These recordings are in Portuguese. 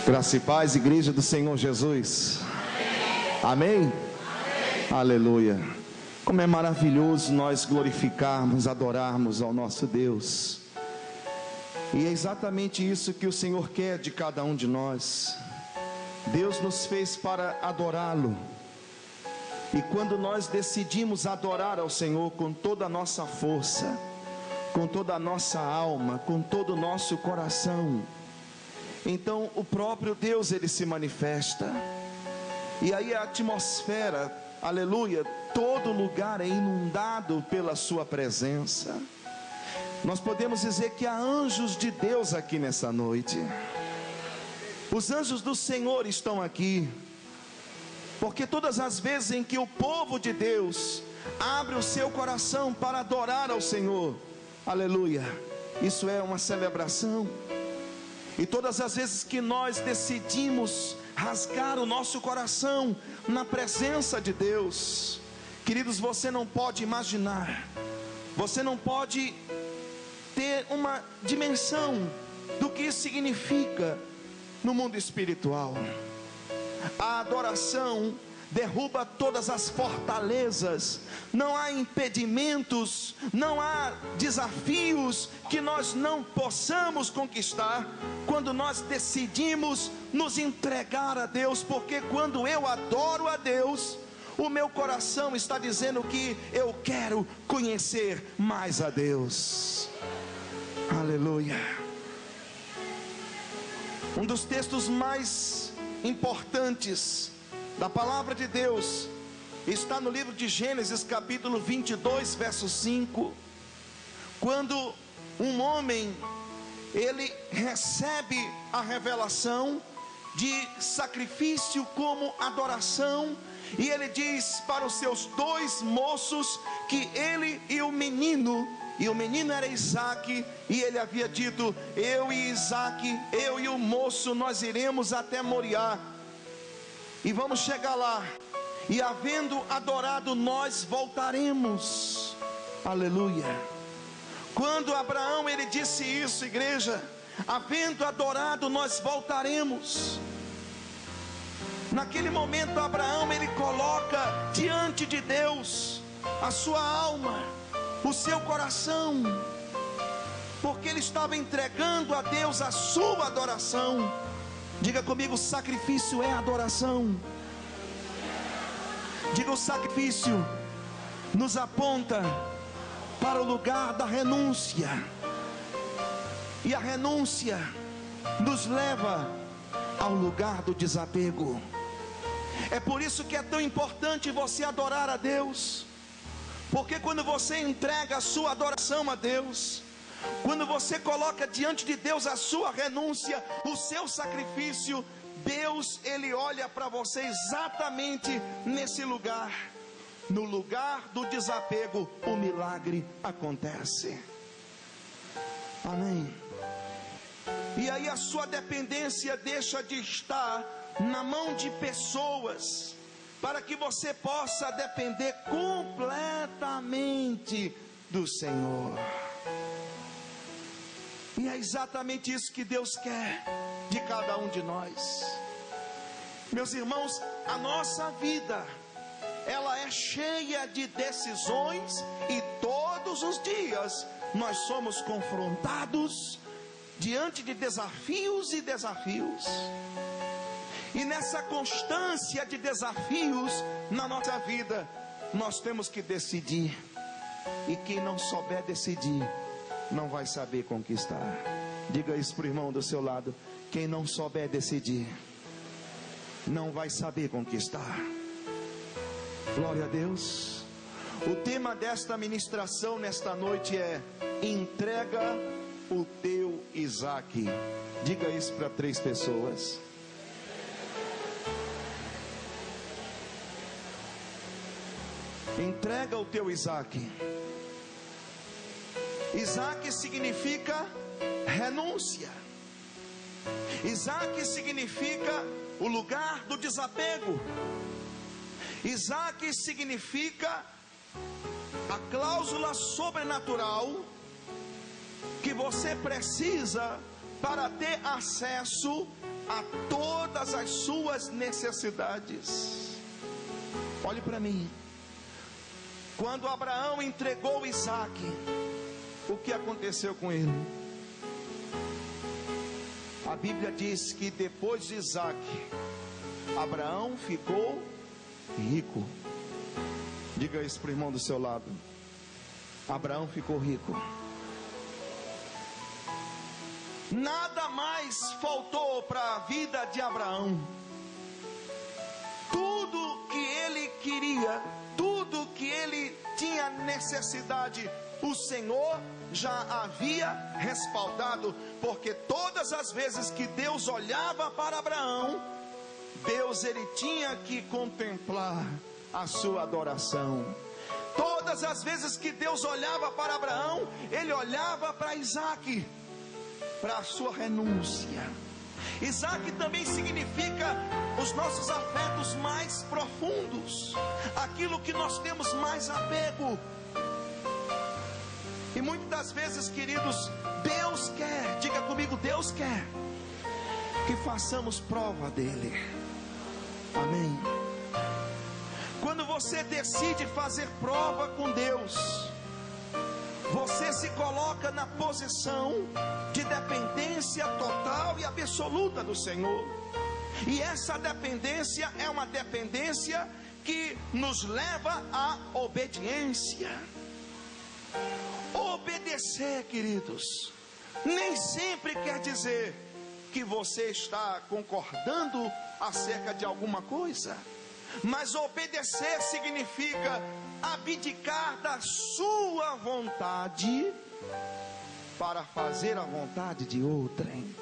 Graça e paz, igreja do Senhor Jesus. Amém? Aleluia. Como é maravilhoso nós glorificarmos, adorarmos ao nosso Deus. E é exatamente isso que o Senhor quer de cada um de nós. Deus nos fez para adorá-lo. E quando nós decidimos adorar ao Senhor com toda a nossa força, com toda a nossa alma, com todo o nosso coração, então o próprio Deus, ele se manifesta. E aí a atmosfera, aleluia, todo lugar é inundado pela sua presença. Nós podemos dizer que há anjos de Deus aqui nessa noite. Os anjos do Senhor estão aqui, porque todas as vezes em que o povo de Deus abre o seu coração para adorar ao Senhor, aleluia, isso é uma celebração. E todas as vezes que nós decidimos rasgar o nosso coração na presença de Deus, queridos, você não pode imaginar, você não pode ter uma dimensão do que isso significa no mundo espiritual. A adoração derruba todas as fortalezas. Não há impedimentos, não há desafios que nós não possamos conquistar quando nós decidimos nos entregar a Deus. Porque quando eu adoro a Deus, o meu coração está dizendo que eu quero conhecer mais a Deus. Aleluia. Um dos textos mais importantes da palavra de Deus está no livro de Gênesis, capítulo 22, verso 5. Quando um homem, ele recebe a revelação de sacrifício como adoração, e ele diz para os seus dois moços que ele e o menino era Isaque, e ele havia dito: eu e Isaque, eu e o moço, nós iremos até Moriá, e vamos chegar lá, e havendo adorado, nós voltaremos. Aleluia. Quando Abraão, ele disse isso, igreja, havendo adorado, nós voltaremos. Naquele momento, Abraão, ele coloca diante de Deus a sua alma, o seu coração, porque ele estava entregando a Deus a sua adoração. Diga comigo: sacrifício é adoração. Diga: o sacrifício nos aponta para o lugar da renúncia, e a renúncia nos leva ao lugar do desapego. É por isso que é tão importante você adorar a Deus, porque quando você entrega a sua adoração a Deus, quando você coloca diante de Deus a sua renúncia, o seu sacrifício, Deus, ele olha para você exatamente nesse lugar. No lugar do desapego, o milagre acontece. Amém. E aí a sua dependência deixa de estar na mão de pessoas, para que você possa depender completamente do Senhor. E é exatamente isso que Deus quer de cada um de nós. Meus irmãos, a nossa vida, ela é cheia de decisões, e todos os dias nós somos confrontados diante de desafios e desafios. E nessa constância de desafios na nossa vida, nós temos que decidir. E quem não souber decidir, não vai saber conquistar. Diga isso para o irmão do seu lado: quem não souber decidir, não vai saber conquistar. Glória a Deus. O tema desta ministração nesta noite é: entrega o teu Isaque. Diga isso para 3 pessoas. Entrega o teu Isaque. Isaque significa renúncia. Isaque significa o lugar do desapego. Isaque significa a cláusula sobrenatural que você precisa para ter acesso a todas as suas necessidades. Olhe para mim. Quando Abraão entregou Isaac, o que aconteceu com ele? A Bíblia diz que depois de Isaac, Abraão ficou rico. Diga isso para o irmão do seu lado. Abraão ficou rico. Nada mais faltou para a vida de Abraão. Tudo que ele queria, tudo que ele tinha necessidade, o Senhor já havia respaldado. Porque todas as vezes que Deus olhava para Abraão, Deus, ele tinha que contemplar a sua adoração. Todas as vezes que Deus olhava para Abraão, ele olhava para Isaac, para a sua renúncia. Isaac também significa os nossos afetos mais profundos, aquilo que nós temos mais apego. E muitas das vezes, queridos, Deus quer, diga comigo, Deus quer que façamos prova dele. Amém. Quando você decide fazer prova com Deus, você se coloca na posição de dependência total e absoluta do Senhor. E essa dependência é uma dependência que nos leva à obediência. Obedecer, queridos, nem sempre quer dizer que você está concordando acerca de alguma coisa. Mas obedecer significa abdicar da sua vontade para fazer a vontade de outrem.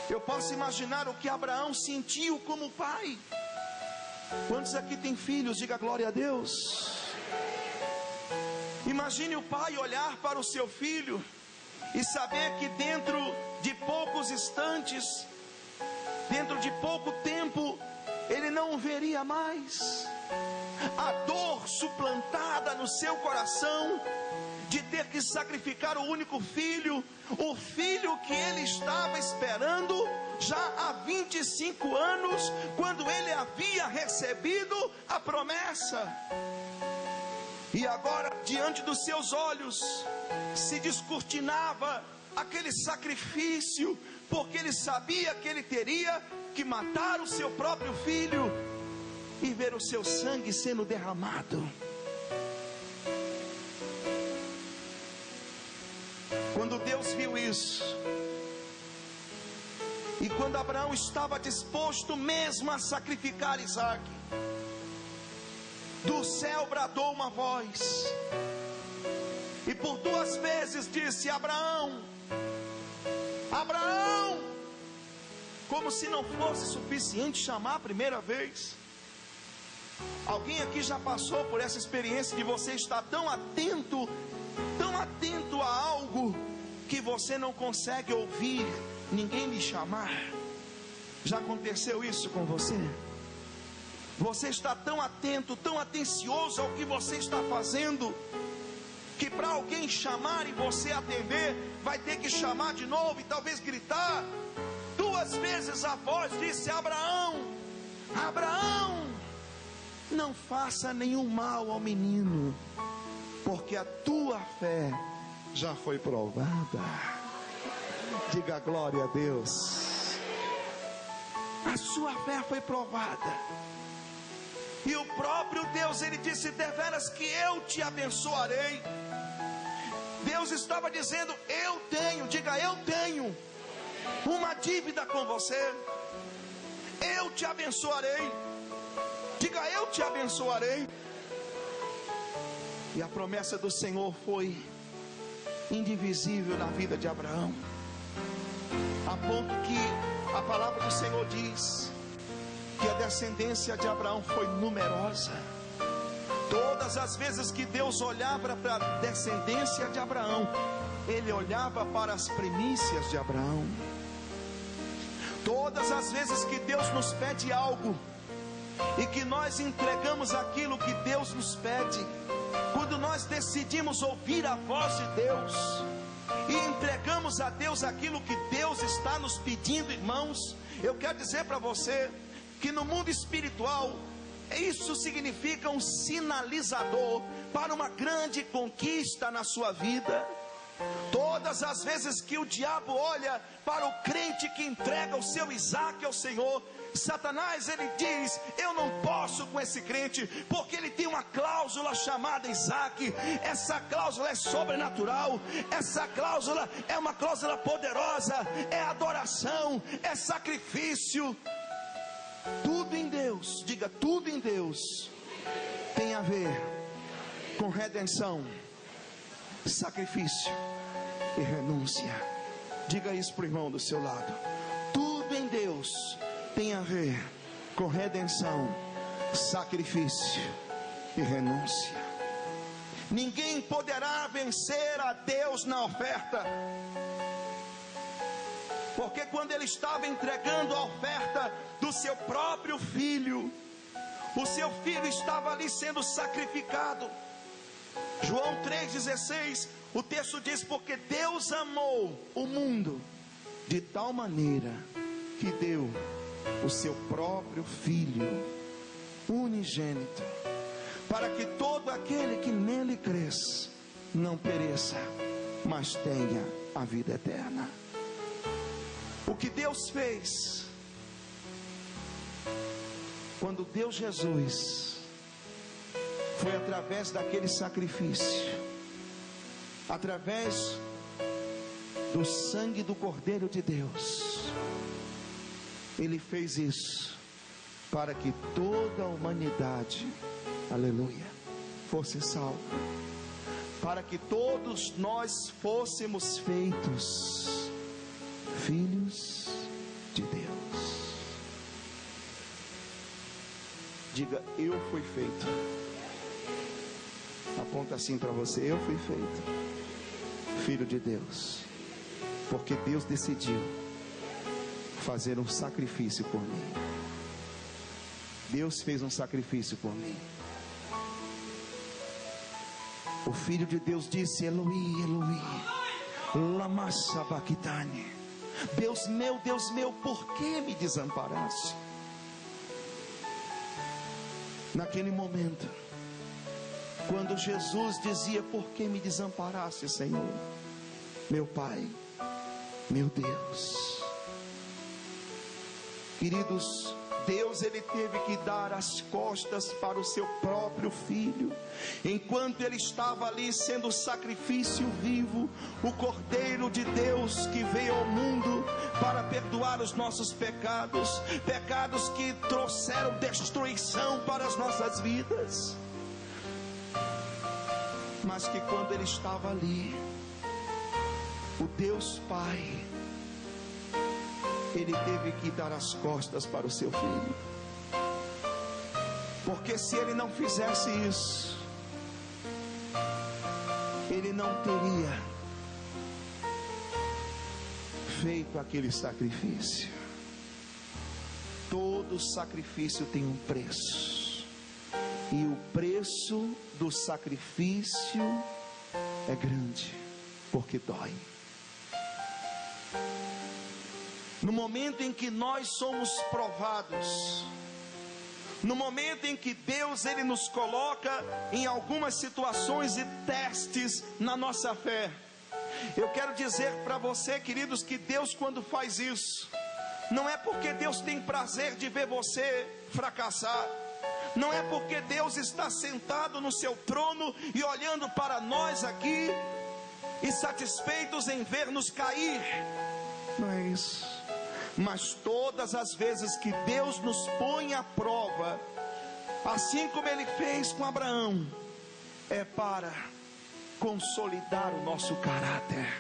Eu posso imaginar o que Abraão sentiu como pai. Quantos aqui tem filhos? Diga glória a Deus. Imagine o pai olhar para o seu filho e saber que dentro de poucos instantes, dentro de pouco tempo, ele não o veria mais. A dor suplantada no seu coração de ter que sacrificar o único filho, o filho que ele estava esperando já há 25 anos, quando ele havia recebido a promessa. E agora, diante dos seus olhos, se descortinava aquele sacrifício, porque ele sabia que ele teria que matar o seu próprio filho e ver o seu sangue sendo derramado. Quando Deus viu isso, e quando Abraão estava disposto mesmo a sacrificar Isaac, do céu bradou uma voz, e por 2 vezes disse: Abraão, Abraão. Como se não fosse suficiente chamar a primeira vez. Alguém aqui já passou por essa experiência de você estar tão atento a algo, que você não consegue ouvir ninguém lhe chamar? Já aconteceu isso com você? Você está tão atento, tão atencioso ao que você está fazendo, que para alguém chamar e você atender, vai ter que chamar de novo e talvez gritar. 2 vezes a voz disse: Abraão, Abraão, não faça nenhum mal ao menino, porque a tua fé já foi provada. Diga glória a Deus. A sua fé foi provada. E o próprio Deus, ele disse: deveras que eu te abençoarei. Deus estava dizendo: eu tenho, diga eu tenho uma dívida com você. Eu te abençoarei. Diga eu te abençoarei. E a promessa do Senhor foi indivisível na vida de Abraão, a ponto que a palavra do Senhor diz que a descendência de Abraão foi numerosa. Todas as vezes que Deus olhava para a descendência de Abraão, Ele olhava para as primícias de Abraão. Todas as vezes que Deus nos pede algo, e que nós entregamos aquilo que Deus nos pede, quando nós decidimos ouvir a voz de Deus, e entregamos a Deus aquilo que Deus está nos pedindo, irmãos, eu quero dizer para você que no mundo espiritual, isso significa um sinalizador para uma grande conquista na sua vida. Todas as vezes que o diabo olha para o crente que entrega o seu Isaac ao Senhor, Satanás, ele diz: eu não posso com esse crente, porque ele tem uma cláusula chamada Isaac. Essa cláusula é sobrenatural, essa cláusula é uma cláusula poderosa, é adoração, é sacrifício. Tudo em Deus, diga, tudo em Deus tem a ver com redenção, sacrifício e renúncia. Diga isso para o irmão do seu lado. Tudo em Deus tem a ver com redenção, sacrifício e renúncia. Ninguém poderá vencer a Deus na oferta, porque quando ele estava entregando a oferta do seu próprio filho, o seu filho estava ali sendo sacrificado. João 3,16, o texto diz: porque Deus amou o mundo de tal maneira que deu o seu próprio filho unigênito, para que todo aquele que nele cresça não pereça, mas tenha a vida eterna. O que Deus fez quando deu Jesus foi através daquele sacrifício, através do sangue do Cordeiro de Deus. Ele fez isso para que toda a humanidade, aleluia, fosse salva, para que todos nós fôssemos feitos filhos de Deus. Diga, eu fui feito. Aponta assim para você: eu fui feito filho de Deus, porque Deus decidiu fazer um sacrifício por mim. Deus fez um sacrifício por mim. O Filho de Deus disse: Eloi, Eloi, lama sabachthani. Deus meu, por que me desamparaste? Naquele momento, quando Jesus dizia: por que me desamparaste, Senhor? Meu Pai, meu Deus. Queridos, Deus, ele teve que dar as costas para o seu próprio filho, enquanto ele estava ali sendo sacrifício vivo, o Cordeiro de Deus que veio ao mundo para perdoar os nossos pecados, pecados que trouxeram destruição para as nossas vidas. Mas que quando ele estava ali, o Deus Pai, ele teve que dar as costas para o seu filho, porque se ele não fizesse isso, ele não teria feito aquele sacrifício. Todo sacrifício tem um preço, e o preço do sacrifício é grande, porque dói. No momento em que nós somos provados, no momento em que Deus, ele nos coloca em algumas situações e testes na nossa fé, eu quero dizer para você, queridos, que Deus, quando faz isso, não é porque Deus tem prazer de ver você fracassar, não é porque Deus está sentado no seu trono e olhando para nós aqui e satisfeitos em ver-nos cair. Não é isso. Mas todas as vezes que Deus nos põe à prova, assim como ele fez com Abraão, é para consolidar o nosso caráter,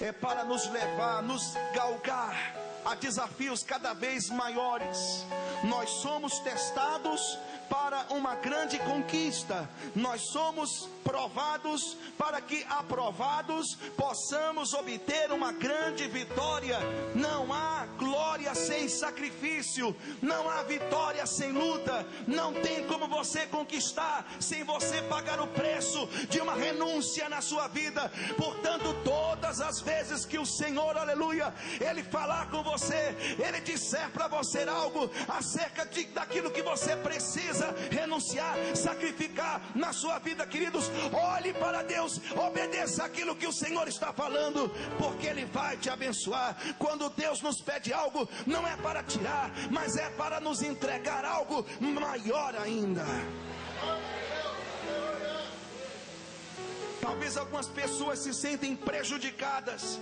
é para nos levar, nos galgar a desafios cada vez maiores. Nós somos testados para uma grande conquista. Nós somos provados para que, aprovados, possamos obter uma grande vitória. Não há glória sem sacrifício, não há vitória sem luta. Não tem como você conquistar sem você pagar o preço de uma renúncia na sua vida. Portanto, todas as vezes que o Senhor, aleluia, Ele falar com você, Ele disser para você algo acerca daquilo que você precisa renunciar, sacrificar na sua vida, queridos, olhe para Deus, obedeça aquilo que o Senhor está falando, porque Ele vai te abençoar. Quando Deus nos pede algo, não é para tirar, mas é para nos entregar algo maior ainda. Talvez algumas pessoas se sentem prejudicadas